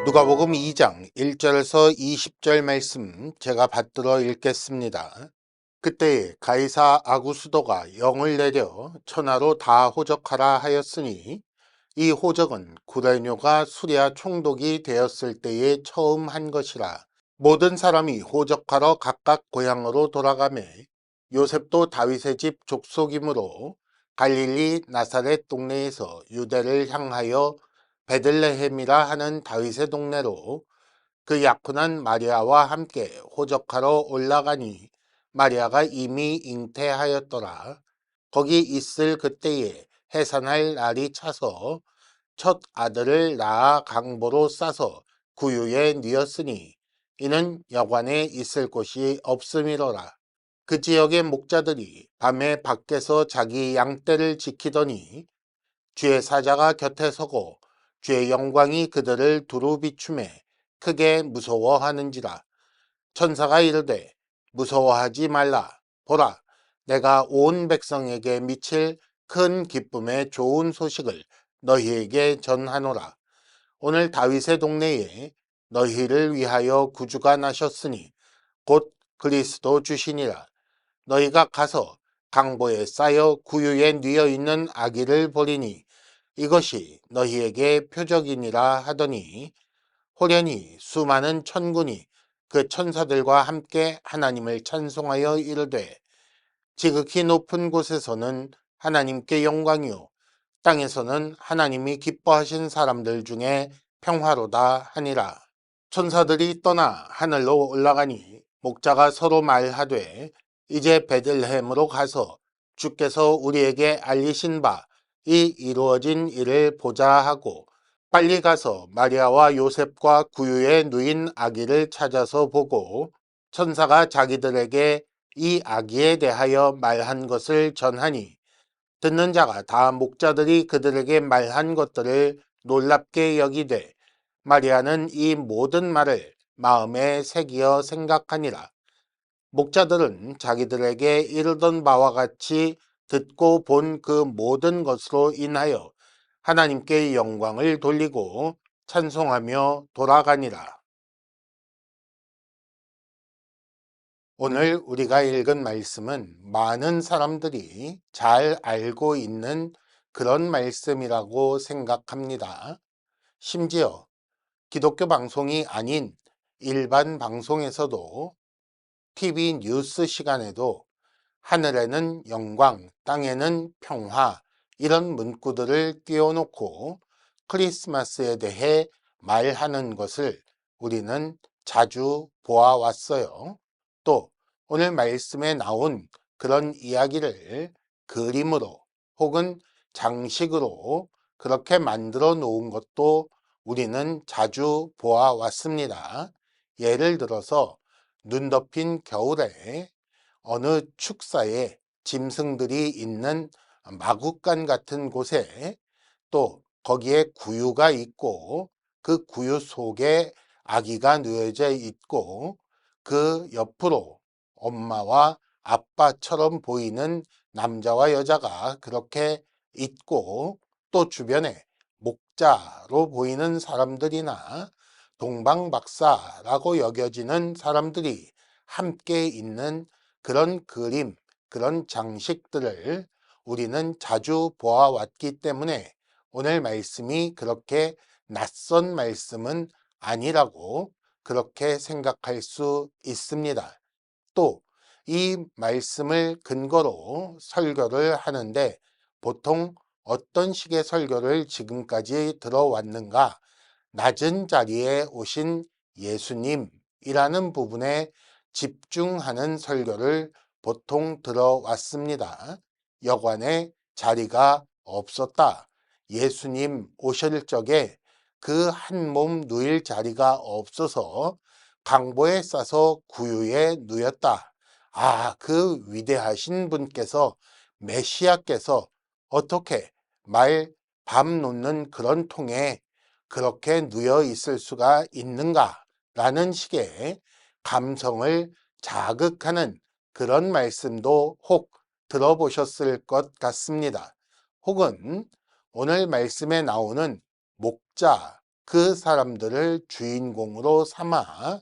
누가복음 2장 1절에서 20절 말씀 제가 받들어 읽겠습니다. 그때에 가이사 아구수도가 영을 내려 천하로 다 호적하라 하였으니 이 호적은 구레뇨가 수리아 총독이 되었을 때에 처음 한 것이라. 모든 사람이 호적하러 각각 고향으로 돌아가매 요셉도 다윗의 집 족속이므로 갈릴리 나사렛 동네에서 유대를 향하여 베들레헴이라 하는 다윗의 동네로 그 약혼한 마리아와 함께 호적하러 올라가니 마리아가 이미 잉태하였더라. 거기 있을 그때에 해산할 날이 차서 첫 아들을 낳아 강보로 싸서 구유에 뉘었으니 이는 여관에 있을 곳이 없음이로라. 그 지역의 목자들이 밤에 밖에서 자기 양떼를 지키더니 주의 사자가 곁에 서고 주의 영광이 그들을 두루 비추매 크게 무서워하는지라. 천사가 이르되 무서워하지 말라. 보라, 내가 온 백성에게 미칠 큰 기쁨의 좋은 소식을 너희에게 전하노라. 오늘 다윗의 동네에 너희를 위하여 구주가 나셨으니 곧 그리스도 주시니라. 너희가 가서 강보에 쌓여 구유에 뉘어 있는 아기를 보리니 이것이 너희에게 표적이니라 하더니 호련히 수많은 천군이 그 천사들과 함께 하나님을 찬송하여 이르되 지극히 높은 곳에서는 하나님께 영광이요 땅에서는 하나님이 기뻐하신 사람들 중에 평화로다 하니라. 천사들이 떠나 하늘로 올라가니 목자가 서로 말하되 이제 베들레헴으로 가서 주께서 우리에게 알리신 바 이 이루어진 일을 보자 하고 빨리 가서 마리아와 요셉과 구유에 누인 아기를 찾아서 보고 천사가 자기들에게 이 아기에 대하여 말한 것을 전하니 듣는 자가 다 목자들이 그들에게 말한 것들을 놀랍게 여기되 마리아는 이 모든 말을 마음에 새기어 생각하니라. 목자들은 자기들에게 이르던 바와 같이 듣고 본 그 모든 것으로 인하여 하나님께 영광을 돌리고 찬송하며 돌아가니라. 오늘 우리가 읽은 말씀은 많은 사람들이 잘 알고 있는 그런 말씀이라고 생각합니다. 심지어 기독교 방송이 아닌 일반 방송에서도 TV 뉴스 시간에도 하늘에는 영광, 땅에는 평화 이런 문구들을 띄워놓고 크리스마스에 대해 말하는 것을 우리는 자주 보아왔어요. 또 오늘 말씀에 나온 그런 이야기를 그림으로 혹은 장식으로 그렇게 만들어 놓은 것도 우리는 자주 보아왔습니다. 예를 들어서 눈 덮인 겨울에 어느 축사에 짐승들이 있는 마구간 같은 곳에 또 거기에 구유가 있고 그 구유 속에 아기가 누워져 있고 그 옆으로 엄마와 아빠처럼 보이는 남자와 여자가 그렇게 있고 또 주변에 목자로 보이는 사람들이나 동방박사라고 여겨지는 사람들이 함께 있는 그런 그림, 그런 장식들을 우리는 자주 보아왔기 때문에 오늘 말씀이 그렇게 낯선 말씀은 아니라고 그렇게 생각할 수 있습니다. 또 이 말씀을 근거로 설교를 하는데 보통 어떤 식의 설교를 지금까지 들어왔는가? 낮은 자리에 오신 예수님이라는 부분에 집중하는 설교를 보통 들어왔습니다. 여관에 자리가 없었다. 예수님 오실 적에 그 한 몸 누일 자리가 없어서 강보에 싸서 구유에 누였다. 아, 그 위대하신 분께서 메시아께서 어떻게 밤 놓는 그런 통에 그렇게 누여 있을 수가 있는가? 라는 식의 감성을 자극하는 그런 말씀도 혹 들어보셨을 것 같습니다. 혹은 오늘 말씀에 나오는 목자 그 사람들을 주인공으로 삼아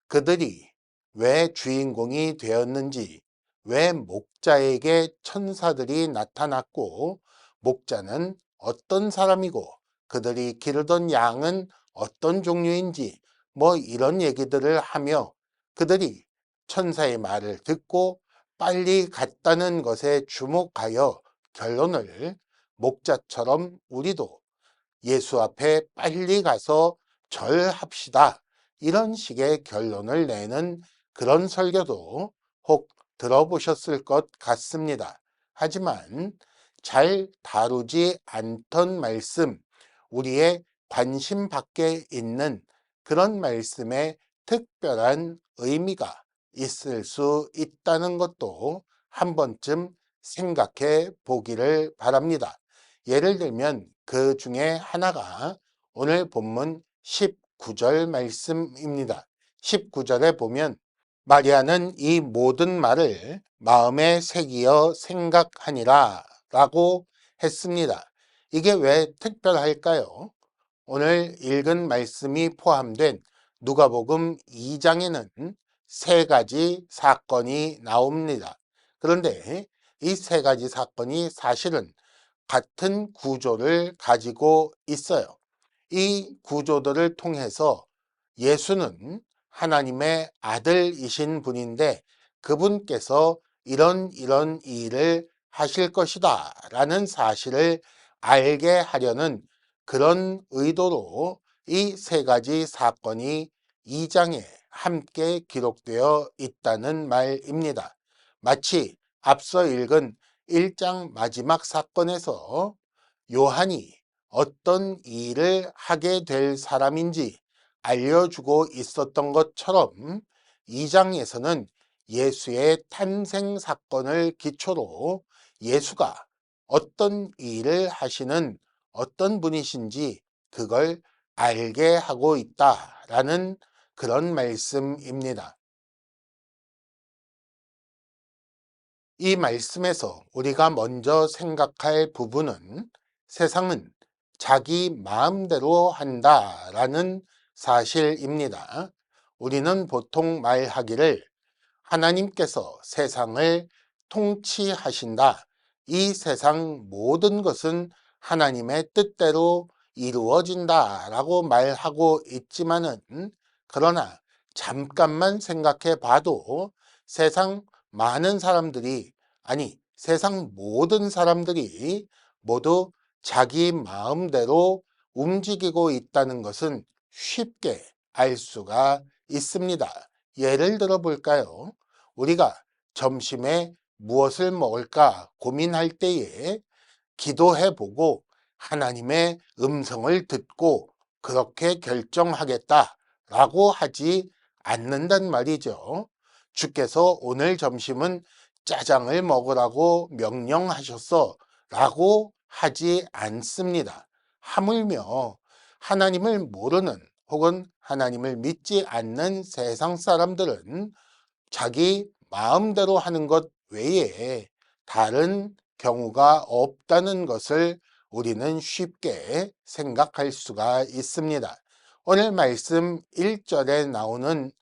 그들이 왜 주인공이 되었는지, 왜 목자에게 천사들이 나타났고, 목자는 어떤 사람이고, 그들이 기르던 양은 어떤 종류인지, 뭐 이런 얘기들을 하며 그들이 천사의 말을 듣고 빨리 갔다는 것에 주목하여 결론을 목자처럼 우리도 예수 앞에 빨리 가서 절합시다. 이런 식의 결론을 내는 그런 설교도 혹 들어보셨을 것 같습니다. 하지만 잘 다루지 않던 말씀, 우리의 관심 밖에 있는 그런 말씀에 특별한 의미가 있을 수 있다는 것도 한 번쯤 생각해 보기를 바랍니다. 예를 들면 그 중에 하나가 오늘 본문 19절 말씀입니다. 19절에 보면 마리아는 이 모든 말을 마음에 새기어 생각하니라 라고 했습니다. 이게 왜 특별할까요? 오늘 읽은 말씀이 포함된 누가복음 2장에는 세 가지 사건이 나옵니다. 그런데 이 세 가지 사건이 사실은 같은 구조를 가지고 있어요. 이 구조들을 통해서 예수는 하나님의 아들이신 분인데 그분께서 이런 일을 하실 것이다 라는 사실을 알게 하려는 그런 의도로 이 세 가지 사건이 2장에 함께 기록되어 있다는 말입니다. 마치 앞서 읽은 1장 마지막 사건에서 요한이 어떤 일을 하게 될 사람인지 알려주고 있었던 것처럼 2장에서는 예수의 탄생 사건을 기초로 예수가 어떤 일을 하시는 어떤 분이신지 그걸 알게 하고 있다라는 그런 말씀입니다. 이 말씀에서 우리가 먼저 생각할 부분은 세상은 자기 마음대로 한다라는 사실입니다. 우리는 보통 말하기를 하나님께서 세상을 통치하신다. 이 세상 모든 것은 하나님의 뜻대로 이루어진다라고 말하고 있지만은 그러나 잠깐만 생각해 봐도 세상 많은 사람들이 아니 세상 모든 사람들이 모두 자기 마음대로 움직이고 있다는 것은 쉽게 알 수가 있습니다. 예를 들어 볼까요? 우리가 점심에 무엇을 먹을까 고민할 때에 기도해 보고 하나님의 음성을 듣고 그렇게 결정하겠다라고 하지 않는단 말이죠. 주께서 오늘 점심은 짜장을 먹으라고 명령하셨어 라고 하지 않습니다. 하물며 하나님을 모르는 혹은 하나님을 믿지 않는 세상 사람들은 자기 마음대로 하는 것 외에 다른 경우가 없다는 것을 우리는 쉽게 생각할 수가 있습니다. 오늘 말씀 1절에 나오는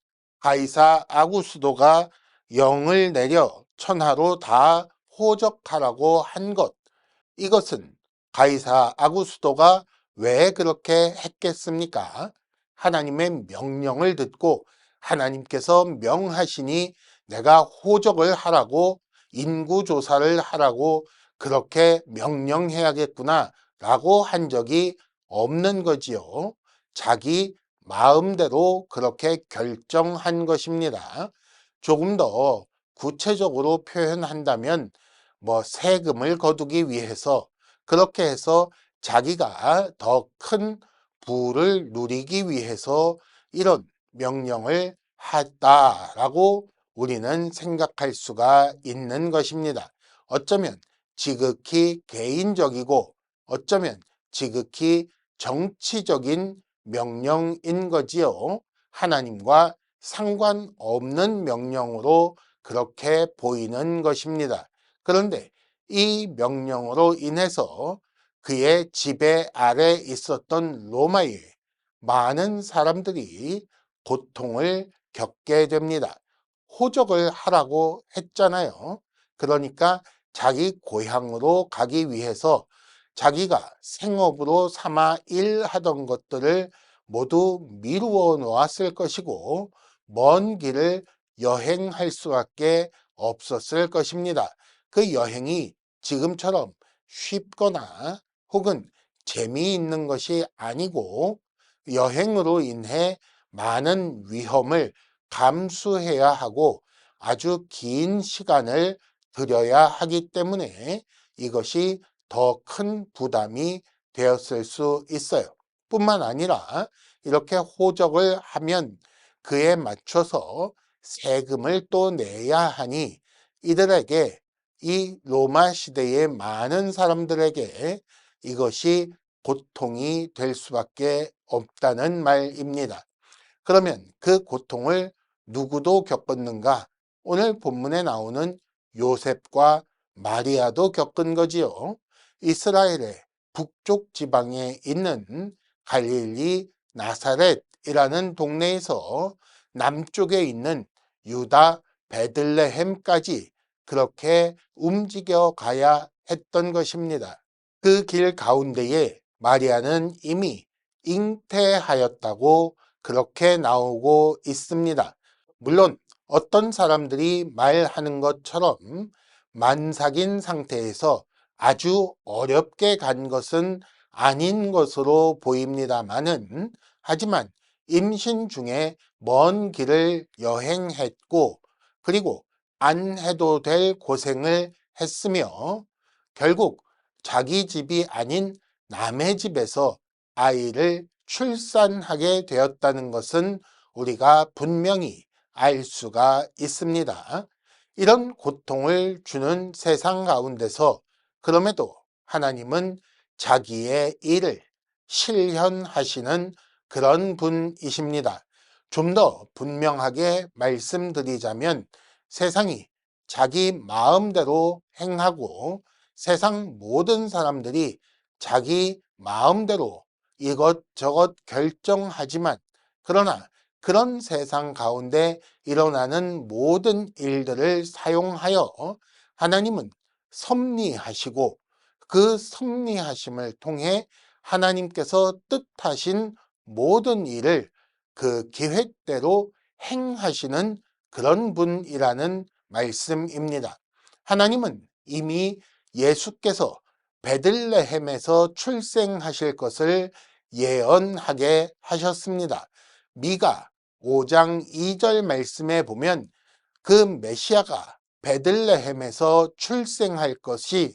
가이사 아구스도가 영을 내려 천하로 다 호적하라고 한 것, 이것은 가이사 아구스도가 왜 그렇게 했겠습니까? 하나님의 명령을 듣고 하나님께서 명하시니 내가 호적을 하라고 인구조사를 하라고 그렇게 명령해야겠구나 라고 한 적이 없는 거지요. 자기 마음대로 그렇게 결정한 것입니다. 조금 더 구체적으로 표현한다면 세금을 거두기 위해서 그렇게 해서 자기가 더 큰 부를 누리기 위해서 이런 명령을 했다라고 우리는 생각할 수가 있는 것입니다. 어쩌면 지극히 개인적이고 어쩌면 지극히 정치적인 명령인 거지요. 하나님과 상관없는 명령으로 그렇게 보이는 것입니다. 그런데 이 명령으로 인해서 그의 지배 아래 있었던 로마의 많은 사람들이 고통을 겪게 됩니다. 호적을 하라고 했잖아요. 그러니까 자기 고향으로 가기 위해서 자기가 생업으로 삼아 일하던 것들을 모두 미루어 놓았을 것이고 먼 길을 여행할 수밖에 없었을 것입니다. 그 여행이 지금처럼 쉽거나 혹은 재미있는 것이 아니고 여행으로 인해 많은 위험을 감수해야 하고 아주 긴 시간을 들여야 하기 때문에 이것이 더 큰 부담이 되었을 수 있어요. 뿐만 아니라 이렇게 호적을 하면 그에 맞춰서 세금을 또 내야 하니 이들에게 이 로마 시대의 많은 사람들에게 이것이 고통이 될 수밖에 없다는 말입니다. 그러면 그 고통을 누구도 겪었는가? 오늘 본문에 나오는 요셉과 마리아도 겪은 거지요. 이스라엘의 북쪽 지방에 있는 갈릴리 나사렛이라는 동네에서 남쪽에 있는 유다 베들레헴까지 그렇게 움직여 가야 했던 것입니다. 그 길 가운데에 마리아는 이미 잉태하였다고 그렇게 나오고 있습니다. 물론 어떤 사람들이 말하는 것처럼 만삭인 상태에서 아주 어렵게 간 것은 아닌 것으로 보입니다마는 하지만 임신 중에 먼 길을 여행했고 그리고 안 해도 될 고생을 했으며 결국 자기 집이 아닌 남의 집에서 아이를 출산하게 되었다는 것은 우리가 분명히 알 수가 있습니다. 이런 고통을 주는 세상 가운데서 그럼에도 하나님은 자기의 일을 실현하시는 그런 분이십니다. 좀 더 분명하게 말씀드리자면 세상이 자기 마음대로 행하고 세상 모든 사람들이 자기 마음대로 이것저것 결정하지만 그러나 그런 세상 가운데 일어나는 모든 일들을 사용하여 하나님은 섭리하시고 그 섭리하심을 통해 하나님께서 뜻하신 모든 일을 그 계획대로 행하시는 그런 분이라는 말씀입니다. 하나님은 이미 예수께서 베들레헴에서 출생하실 것을 예언하게 하셨습니다. 미가 5장 2절 말씀에 보면 그 메시아가 베들레헴에서 출생할 것이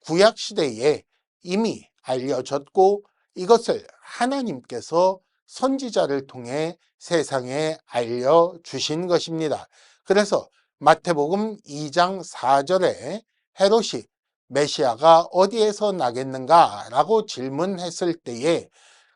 구약시대에 이미 알려졌고 이것을 하나님께서 선지자를 통해 세상에 알려주신 것입니다. 그래서 마태복음 2장 4절에 헤롯이 메시아가 어디에서 나겠는가 라고 질문했을 때에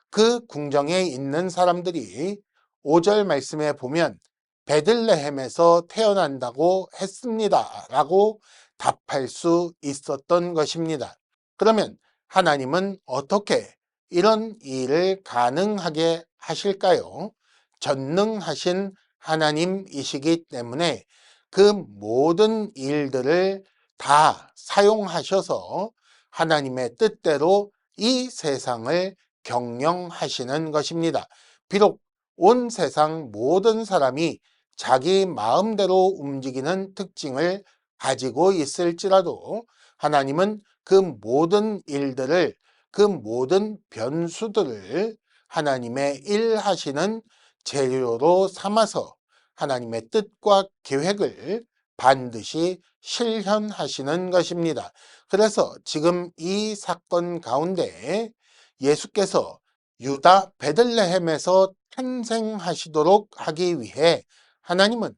그 궁정에 있는 사람들이 5절 말씀에 보면 베들레헴에서 태어난다고 했습니다 라고 답할 수 있었던 것입니다. 그러면 하나님은 어떻게 이런 일을 가능하게 하실까요? 전능하신 하나님이시기 때문에 그 모든 일들을 다 사용하셔서 하나님의 뜻대로 이 세상을 경영하시는 것입니다. 비록 온 세상 모든 사람이 자기 마음대로 움직이는 특징을 가지고 있을지라도 하나님은 그 모든 일들을 그 모든 변수들을 하나님의 일하시는 재료로 삼아서 하나님의 뜻과 계획을 반드시 실현하시는 것입니다. 그래서 지금 이 사건 가운데 예수께서 유다 베들레헴에서 탄생하시도록 하기 위해 하나님은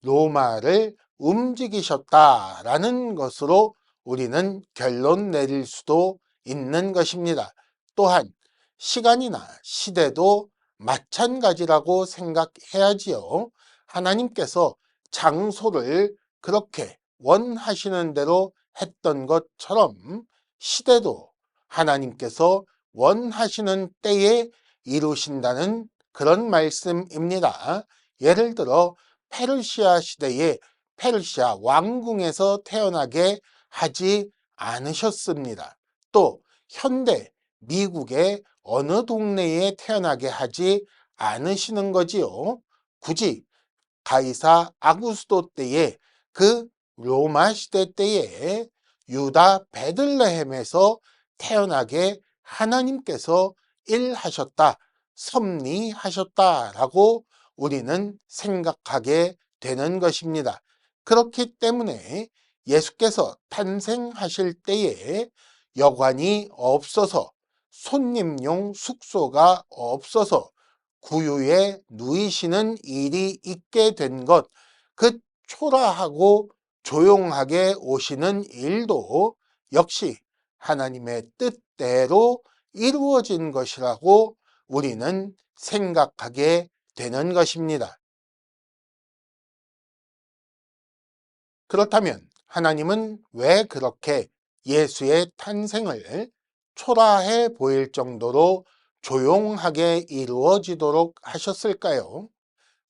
로마를 움직이셨다라는 것으로 우리는 결론 내릴 수도 있는 것입니다. 또한 시간이나 시대도 마찬가지라고 생각해야지요. 하나님께서 장소를 그렇게 원하시는 대로 했던 것처럼 시대도 하나님께서 원하시는 때에 이루신다는 그런 말씀입니다. 예를 들어 페르시아 시대에 페르시아 왕궁에서 태어나게 하지 않으셨습니다. 또 현대 미국의 어느 동네에 태어나게 하지 않으시는 거지요. 굳이 가이사 아구스도 때에 그 로마 시대 때에 유다 베들레헴에서 태어나게 하나님께서 일하셨다, 섭리하셨다라고 우리는 생각하게 되는 것입니다. 그렇기 때문에 예수께서 탄생하실 때에 여관이 없어서 손님용 숙소가 없어서 구유에 누이시는 일이 있게 된 것, 그 초라하고 조용하게 오시는 일도 역시 하나님의 뜻대로 이루어진 것이라고 우리는 생각하게 되는 것입니다. 그렇다면 하나님은 왜 그렇게 예수의 탄생을 초라해 보일 정도로 조용하게 이루어지도록 하셨을까요?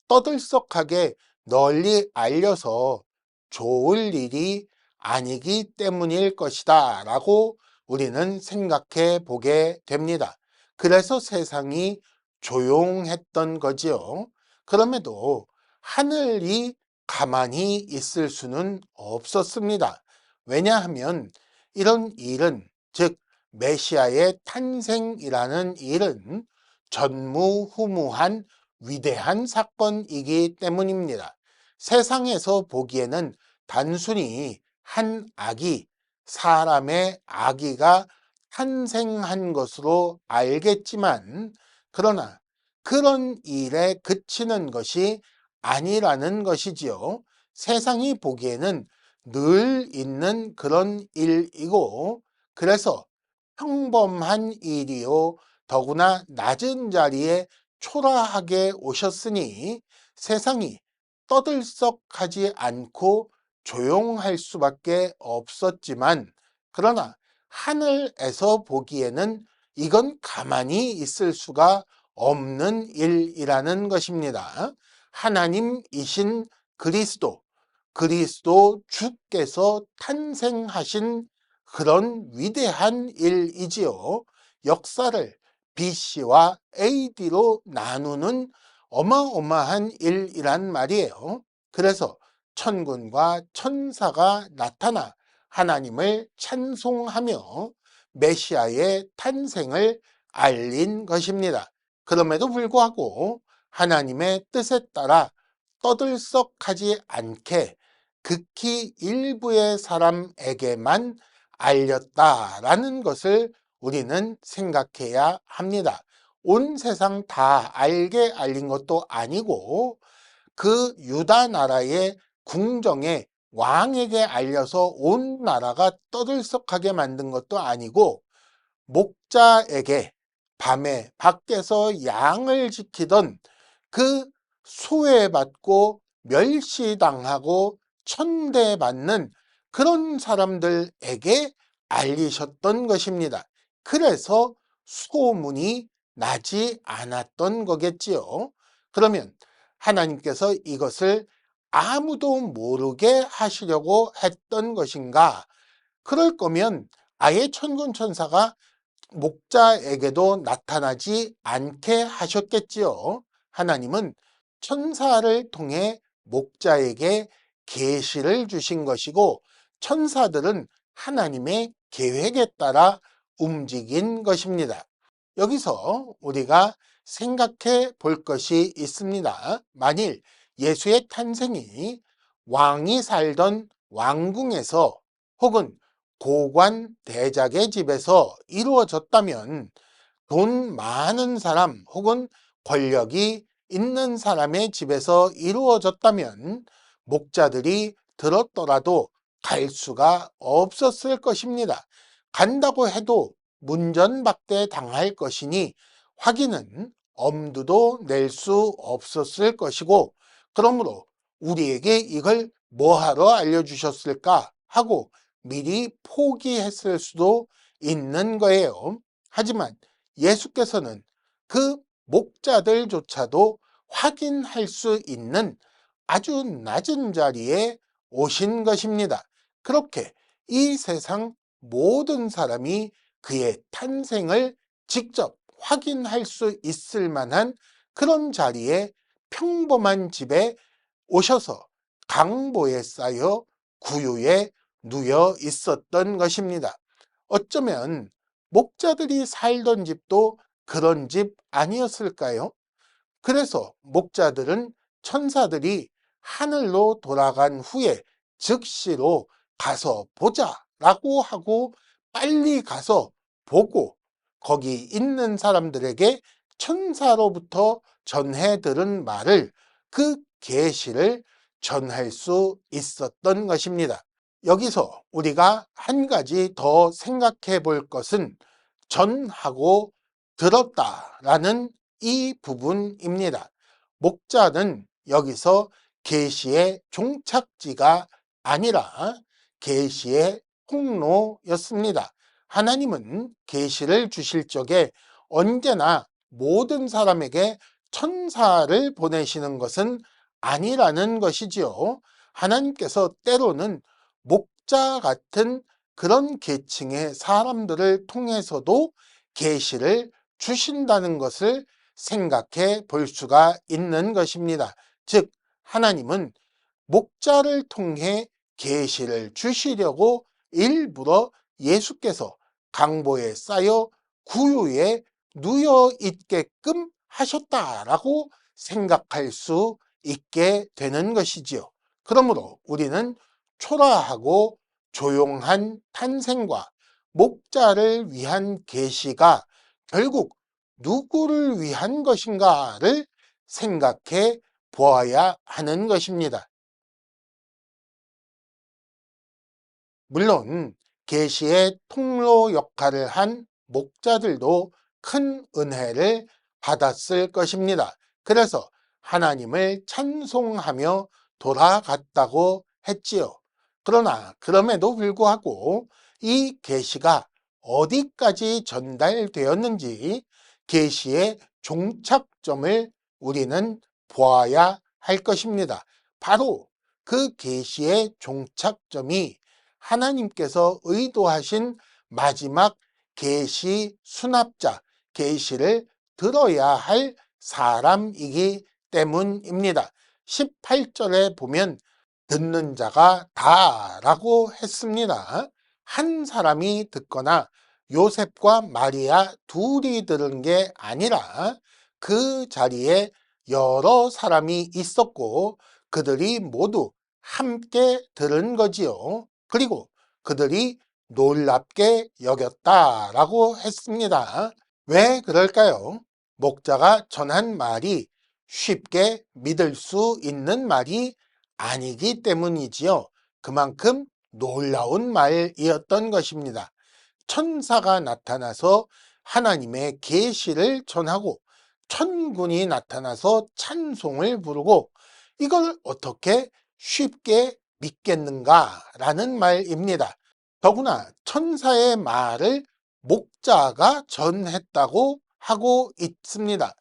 떠들썩하게 널리 알려서 좋을 일이 아니기 때문일 것이다 라고 우리는 생각해 보게 됩니다. 그래서 세상이 조용했던 거지요. 그럼에도 하늘이 가만히 있을 수는 없었습니다. 왜냐하면 이런 일은, 즉 메시아의 탄생이라는 일은 전무후무한 위대한 사건이기 때문입니다. 세상에서 보기에는 단순히 한 아기, 사람의 아기가 탄생한 것으로 알겠지만, 그러나 그런 일에 그치는 것이 아니라는 것이지요. 세상이 보기에는 늘 있는 그런 일이고, 그래서 평범한 일이요, 더구나 낮은 자리에 초라하게 오셨으니 세상이 떠들썩하지 않고 조용할 수밖에 없었지만, 그러나 하늘에서 보기에는 이건 가만히 있을 수가 없는 일이라는 것입니다. 하나님이신 그리스도, 그리스도 주께서 탄생하신 그런 위대한 일이지요. 역사를 BC와 AD로 나누는 어마어마한 일이란 말이에요. 그래서 천군과 천사가 나타나 하나님을 찬송하며 메시아의 탄생을 알린 것입니다. 그럼에도 불구하고 하나님의 뜻에 따라 떠들썩하지 않게 극히 일부의 사람에게만 알렸다라는 것을 우리는 생각해야 합니다. 온 세상 다 알게 알린 것도 아니고 그 유다 나라의 궁정의 왕에게 알려서 온 나라가 떠들썩하게 만든 것도 아니고 목자에게 밤에 밖에서 양을 지키던 그 수혜받고 멸시당하고 천대받는 그런 사람들에게 알리셨던 것입니다. 그래서 소문이 나지 않았던 거겠지요. 그러면 하나님께서 이것을 아무도 모르게 하시려고 했던 것인가? 그럴 거면 아예 천군천사가 목자에게도 나타나지 않게 하셨겠지요. 하나님은 천사를 통해 목자에게 계시를 주신 것이고, 천사들은 하나님의 계획에 따라 움직인 것입니다. 여기서 우리가 생각해 볼 것이 있습니다. 만일 예수의 탄생이 왕이 살던 왕궁에서 혹은 고관 대작의 집에서 이루어졌다면, 돈 많은 사람 혹은 권력이 있는 사람의 집에서 이루어졌다면 목자들이 들었더라도 갈 수가 없었을 것입니다. 간다고 해도 문전박대 당할 것이니 확인은 엄두도 낼 수 없었을 것이고, 그러므로 우리에게 이걸 뭐하러 알려주셨을까 하고 미리 포기했을 수도 있는 거예요. 하지만 예수께서는 그 목자들조차도 확인할 수 있는 아주 낮은 자리에 오신 것입니다. 그렇게 이 세상 모든 사람이 그의 탄생을 직접 확인할 수 있을 만한 그런 자리에 평범한 집에 오셔서 강보에 쌓여 구유에 누여 있었던 것입니다. 어쩌면 목자들이 살던 집도 그런 집 아니었을까요? 그래서 목자들은 천사들이 하늘로 돌아간 후에 즉시로 가서 보자라고 하고 빨리 가서 보고 거기 있는 사람들에게 천사로부터 전해 들은 말을, 그 계시를 전할 수 있었던 것입니다. 여기서 우리가 한 가지 더 생각해 볼 것은 전하고 들었다라는 이 부분입니다. 목자는 여기서 계시의 종착지가 아니라 계시의 통로였습니다. 하나님은 계시를 주실 적에 언제나 모든 사람에게 천사를 보내시는 것은 아니라는 것이지요. 하나님께서 때로는 목자 같은 그런 계층의 사람들을 통해서도 계시를 주신다는 것을 생각해 볼 수가 있는 것입니다. 즉, 하나님은 목자를 통해 계시를 주시려고 일부러 예수께서 강보에 쌓여 구유에 누여 있게끔 하셨다라고 생각할 수 있게 되는 것이지요. 그러므로 우리는 초라하고 조용한 탄생과 목자를 위한 계시가 결국 누구를 위한 것인가를 생각해 보아야 하는 것입니다. 물론 계시의 통로 역할을 한 목자들도 큰 은혜를 받았을 것입니다. 그래서 하나님을 찬송하며 돌아갔다고 했지요. 그러나 그럼에도 불구하고 이 계시가 어디까지 전달되었는지 계시의 종착점을 우리는 보아야 할 것입니다. 바로 그 계시의 종착점이 하나님께서 의도하신 마지막 계시 수납자, 계시를 들어야 할 사람이기 때문입니다. 18절에 보면 듣는 자가 다라고 했습니다. 한 사람이 듣거나 요셉과 마리아 둘이 들은 게 아니라 그 자리에 여러 사람이 있었고 그들이 모두 함께 들은 거지요. 그리고 그들이 놀랍게 여겼다라고 했습니다. 왜 그럴까요? 목자가 전한 말이 쉽게 믿을 수 있는 말이 아니기 때문이지요. 그만큼 놀라운 말이었던 것입니다. 천사가 나타나서 하나님의 계시를 전하고 천군이 나타나서 찬송을 부르고 이걸 어떻게 쉽게 믿겠는가라는 말입니다. 더구나 천사의 말을 목자가 전했다고 하고 있습니다.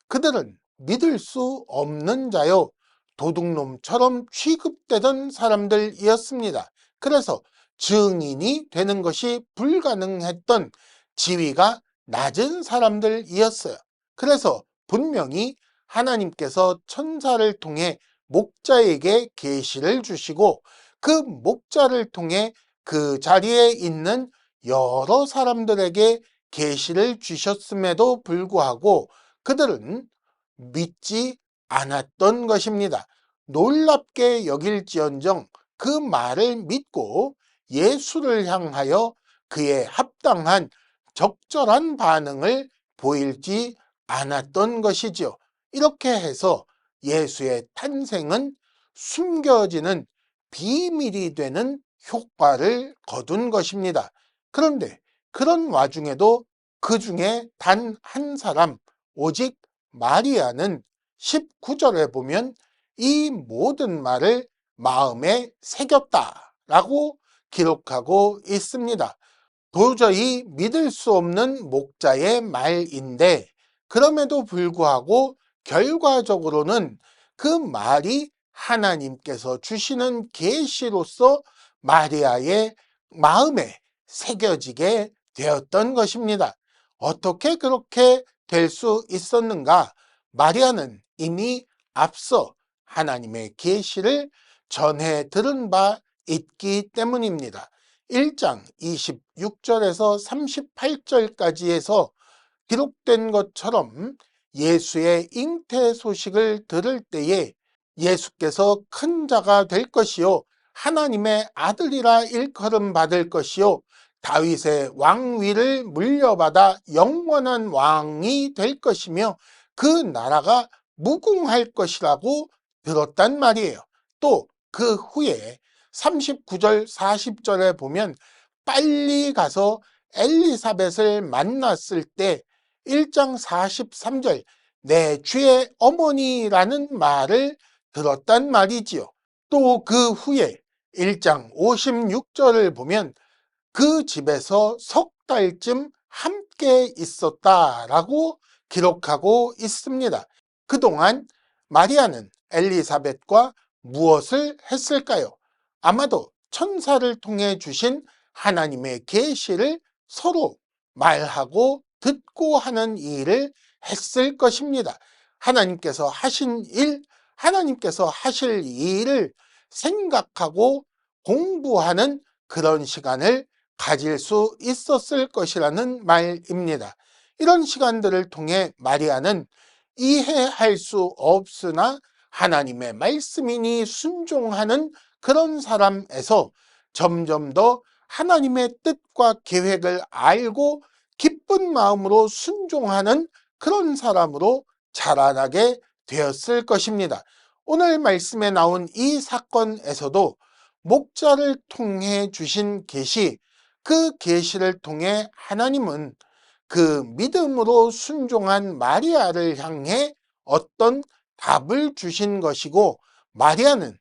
그들은 믿을 수 없는 자요, 도둑놈처럼 취급되던 사람들이었습니다. 그래서 증인이 되는 것이 불가능했던 지위가 낮은 사람들이었어요. 그래서 분명히 하나님께서 천사를 통해 목자에게 계시를 주시고 그 목자를 통해 그 자리에 있는 여러 사람들에게 계시를 주셨음에도 불구하고 그들은 믿지 않았던 것입니다. 놀랍게 여길지언정 그 말을 믿고 예수를 향하여 그에 합당한 적절한 반응을 보일지 않았던 것이죠. 이렇게 해서 예수의 탄생은 숨겨지는 비밀이 되는 효과를 거둔 것입니다. 그런데 그런 와중에도 그 중에 단 한 사람, 오직 마리아는 19절에 보면 이 모든 말을 마음에 새겼다라고 기록하고 있습니다. 도저히 믿을 수 없는 목자의 말인데 그럼에도 불구하고 결과적으로는 그 말이 하나님께서 주시는 계시로서 마리아의 마음에 새겨지게 되었던 것입니다. 어떻게 그렇게 될 수 있었는가? 마리아는 이미 앞서 하나님의 계시를 전해 들은 바 있기 때문입니다. 1장 26절에서 38절까지에서 기록된 것처럼 예수의 잉태 소식을 들을 때에 예수께서 큰 자가 될 것이요 하나님의 아들이라 일컬음 받을 것이요 다윗의 왕위를 물려받아 영원한 왕이 될 것이며 그 나라가 무궁할 것이라고 들었단 말이에요. 또 그 후에 39절 40절에 보면 빨리 가서 엘리사벳을 만났을 때 1장 43절 내 주의 어머니라는 말을 들었단 말이지요. 또 그 후에 1장 56절을 보면 그 집에서 석 달쯤 함께 있었다라고 기록하고 있습니다. 그동안 마리아는 엘리사벳과 무엇을 했을까요? 아마도 천사를 통해 주신 하나님의 계시를 서로 말하고 듣고 하는 일을 했을 것입니다. 하나님께서 하신 일, 하나님께서 하실 일을 생각하고 공부하는 그런 시간을 가질 수 있었을 것이라는 말입니다. 이런 시간들을 통해 마리아는 이해할 수 없으나 하나님의 말씀이니 순종하는 그런 사람에서 점점 더 하나님의 뜻과 계획을 알고 기쁜 마음으로 순종하는 그런 사람으로 자라나게 되었을 것입니다. 오늘 말씀에 나온 이 사건에서도 목자를 통해 주신 계시, 그 계시를 통해 하나님은 그 믿음으로 순종한 마리아를 향해 어떤 답을 주신 것이고 마리아는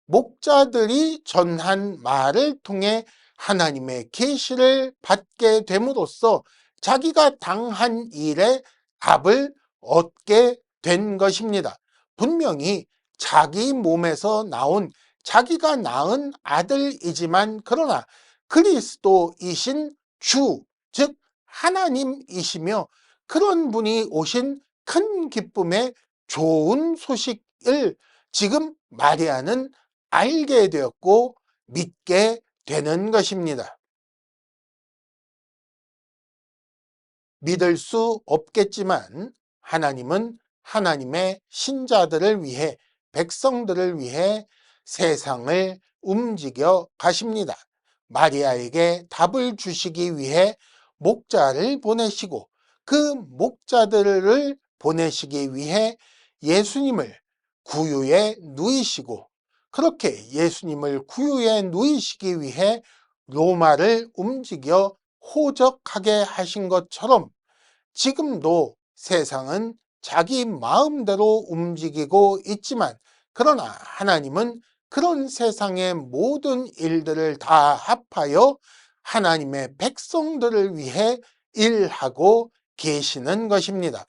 목자들이 전한 말을 통해 하나님의 계시를 받게 됨으로써 자기가 당한 일에 답을 얻게 된 것입니다. 분명히 자기 몸에서 나온 자기가 낳은 아들이지만 그러나 그리스도이신 주, 즉 하나님이시며 그런 분이 오신 큰 기쁨의 좋은 소식을 지금 마리아는 알게 되었고 믿게 되는 것입니다. 믿을 수 없겠지만 하나님은 하나님의 신자들을 위해 백성들을 위해 세상을 움직여 가십니다. 마리아에게 답을 주시기 위해 목자를 보내시고 그 목자들을 보내시기 위해 예수님을 구유에 누이시고 그렇게 예수님을 구유에 누이시기 위해 로마를 움직여 호적하게 하신 것처럼 지금도 세상은 자기 마음대로 움직이고 있지만 그러나 하나님은 그런 세상의 모든 일들을 다 합하여 하나님의 백성들을 위해 일하고 계시는 것입니다.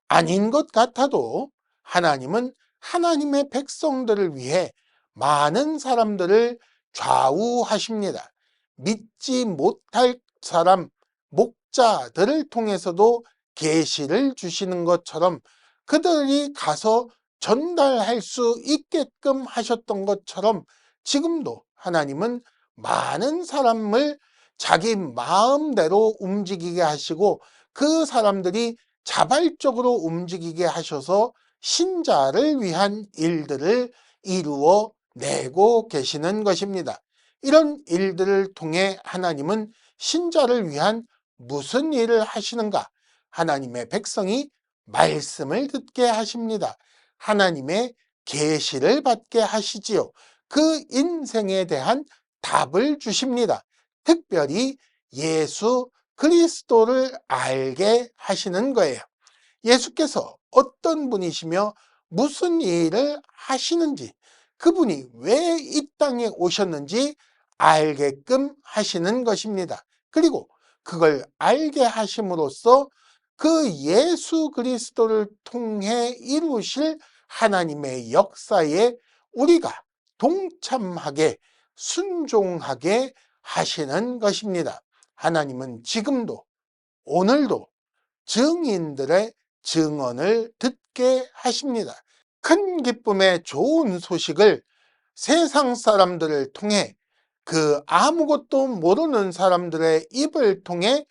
아닌 것 같아도 하나님은 하나님의 백성들을 위해 많은 사람들을 좌우하십니다. 믿지 못할 사람, 목자들을 통해서도 계시를 주시는 것처럼 그들이 가서 전달할 수 있게끔 하셨던 것처럼 지금도 하나님은 많은 사람을 자기 마음대로 움직이게 하시고 그 사람들이 자발적으로 움직이게 하셔서 신자를 위한 일들을 이루어 내고 계시는 것입니다. 이런 일들을 통해 하나님은 신자를 위한 무슨 일을 하시는가? 하나님의 백성이 말씀을 듣게 하십니다. 하나님의 계시를 받게 하시지요. 그 인생에 대한 답을 주십니다. 특별히 예수 그리스도를 알게 하시는 거예요. 예수께서 어떤 분이시며 무슨 일을 하시는지 그분이 왜 이 땅에 오셨는지 알게끔 하시는 것입니다. 그리고 그걸 알게 하심으로써 그 예수 그리스도를 통해 이루실 하나님의 역사에 우리가 동참하게 순종하게 하시는 것입니다. 하나님은 지금도 오늘도 증인들의 증언을 듣게 하십니다. 큰 기쁨의 좋은 소식을 세상 사람들을 통해 그 아무것도 모르는 사람들의 입을 통해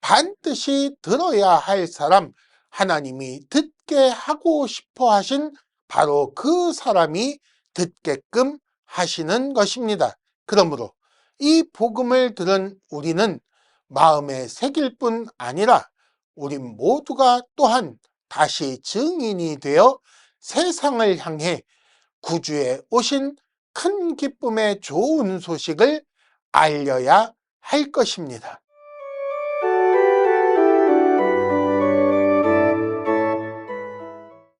반드시 들어야 할 사람, 하나님이 듣게 하고 싶어 하신 바로 그 사람이 듣게끔 하시는 것입니다. 그러므로 이 복음을 들은 우리는 마음에 새길 뿐 아니라 우리 모두가 또한 다시 증인이 되어 세상을 향해 구주에 오신 큰 기쁨의 좋은 소식을 알려야 할 것입니다.